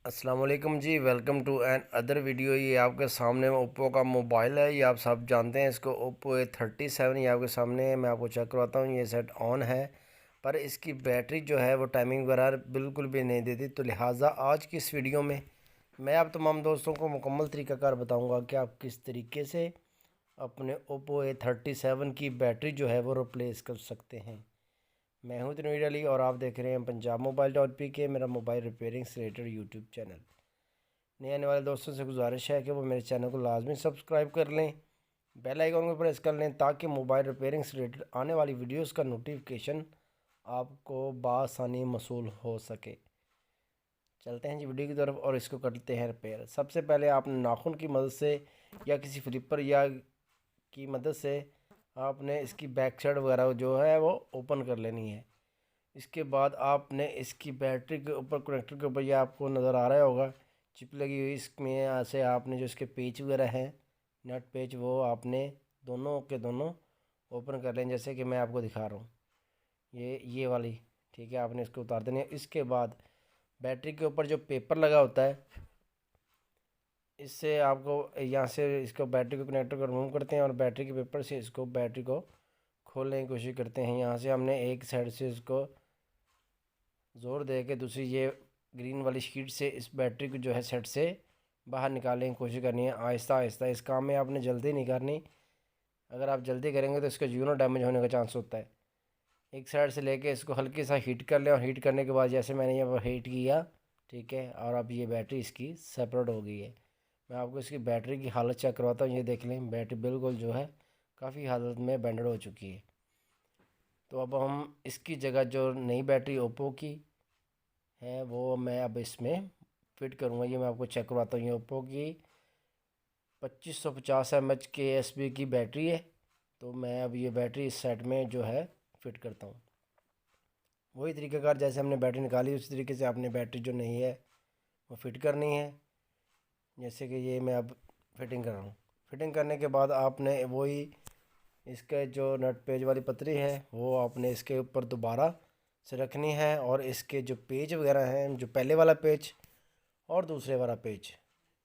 अस्सलाम वालेकुम जी। Welcome to another video. ये आपके सामने ओप्पो का मोबाइल है। ये आप सब जानते हैं इसको, ओप्पो A37। ये आपके सामने है, मैं आपको चेक करवाता हूँ। ये सेट ऑन है पर इसकी बैटरी जो है वो टाइमिंग वगैरह बिल्कुल भी नहीं देती। तो लिहाजा आज की इस वीडियो में मैं आप तमाम दोस्तों को मुकम्मल तरीक़ाकार बताऊँगा कि आप किस तरीके से अपने ओप्पो A37 की बैटरी जो है वो रिप्लेस कर सकते हैं। मैं हूं तनवीर अली और आप देख रहे हैं पंजाब मोबाइल .pk, मेरा मोबाइल रिपेयरिंग से रिलेटेड यूट्यूब चैनल। नए आने वाले दोस्तों से गुजारिश है कि वो मेरे चैनल को लाजमी सब्सक्राइब कर लें, बेल आइकन को प्रेस कर लें ताकि मोबाइल रिपेयरिंग से रिलेटेड आने वाली वीडियोस का नोटिफिकेशन आपको बआसानी मौसूल हो सके। चलते हैं जी वीडियो की तरफ और इसको करते हैं रिपेयर। सबसे पहले आपने नाखून की मदद से या किसी फ्लिपर या की मदद से आपने इसकी बैक साइड वगैरह जो है वो ओपन कर लेनी है। इसके बाद आपने इसकी बैटरी के ऊपर, कनेक्टर के ऊपर, ये आपको नज़र आ रहा होगा चिप लगी हुई, इसमें यहाँ से आपने जो इसके पेच वगैरह हैं, नट पेच, वो आपने दोनों के दोनों ओपन कर लें जैसे कि मैं आपको दिखा रहा हूँ। ये वाली, ठीक है, आपने इसको उतार देनी है। इसके बाद बैटरी के ऊपर जो पेपर लगा होता है, इससे आपको यहाँ से इसको बैटरी को, कनेक्टर को रिमूव करते हैं और बैटरी के पेपर से इसको बैटरी को खोलने की कोशिश करते हैं। यहाँ से हमने एक साइड से इसको ज़ोर दे के दूसरी ये ग्रीन वाली शीट से इस बैटरी को जो है सेट से बाहर निकालने की कोशिश करनी है, आहिस्ता आहिस्ता। इस काम में आपने जल्दी नहीं करनी। अगर आप जल्दी करेंगे तो इसका यूनो डैमेज होने का चांस होता है। एक साइड से लेके इसको हल्की सा हीट कर लें और हीट करने के बाद जैसे मैंने यहाँ पर हीट किया, ठीक है, और अब ये बैटरी इसकी सेपरेट हो गई है। मैं आपको इसकी बैटरी की हालत चेक करवाता हूँ। ये देख लें, बैटरी बिल्कुल जो है काफ़ी हालत में बेंडेड हो चुकी है। तो अब हम इसकी जगह जो नई बैटरी ओप्पो की है वो मैं अब इसमें फिट करूँगा। ये मैं आपको चेक करवाता हूँ। ये ओप्पो की 2550 mAh के USB की बैटरी है। तो मैं अब ये बैटरी इस सेट में जो है फिट करता हूँ। वही तरीक़ाकार जैसे हमने बैटरी निकाली उसी तरीके से आपने बैटरी जो नहीं है वो फिट करनी है। जैसे कि ये मैं अब फिटिंग कर रहा हूँ। फिटिंग करने के बाद आपने वही इसके जो नट पेज वाली पतरी है वो आपने इसके ऊपर दोबारा से रखनी है और इसके जो पेज वगैरह हैं, जो पहले वाला पेज और दूसरे वाला पेज,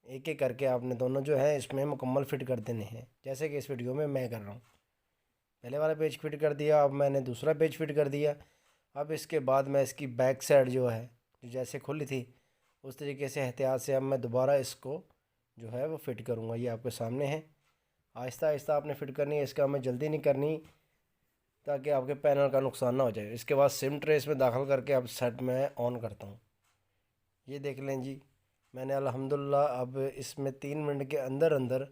एक एक करके आपने दोनों जो है इसमें मुकम्मल फिट कर देने हैं जैसे कि इस वीडियो में मैं कर रहा हूँ। पहले वाला पेज फिट कर दिया, अब मैंने दूसरा पेज फिट कर दिया। अब इसके बाद मैं इसकी बैक साइड जो है, जो जैसे खुली थी उस तरीके से एहतियात से अब मैं दोबारा इसको जो है वो फिट करूँगा। ये आपके सामने है। आहिस्ता आहिस्ता आपने फिट करनी है, इसका हमें जल्दी नहीं करनी ताकि आपके पैनल का नुकसान ना हो जाए। इसके बाद सिम ट्रेस में दाखिल करके अब सेट में ऑन करता हूँ। ये देख लें जी, मैंने अल्हम्दुलिल्लाह अब इसमें 3 मिनट के अंदर अंदर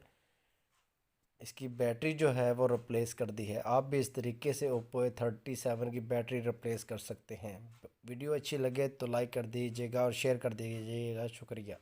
इसकी बैटरी जो है वो रिप्लेस कर दी है। आप भी इस तरीके से ओप्पो A37 की बैटरी रिप्लेस कर सकते हैं। वीडियो अच्छी लगे तो लाइक कर दीजिएगा और शेयर कर दीजिएगा। शुक्रिया।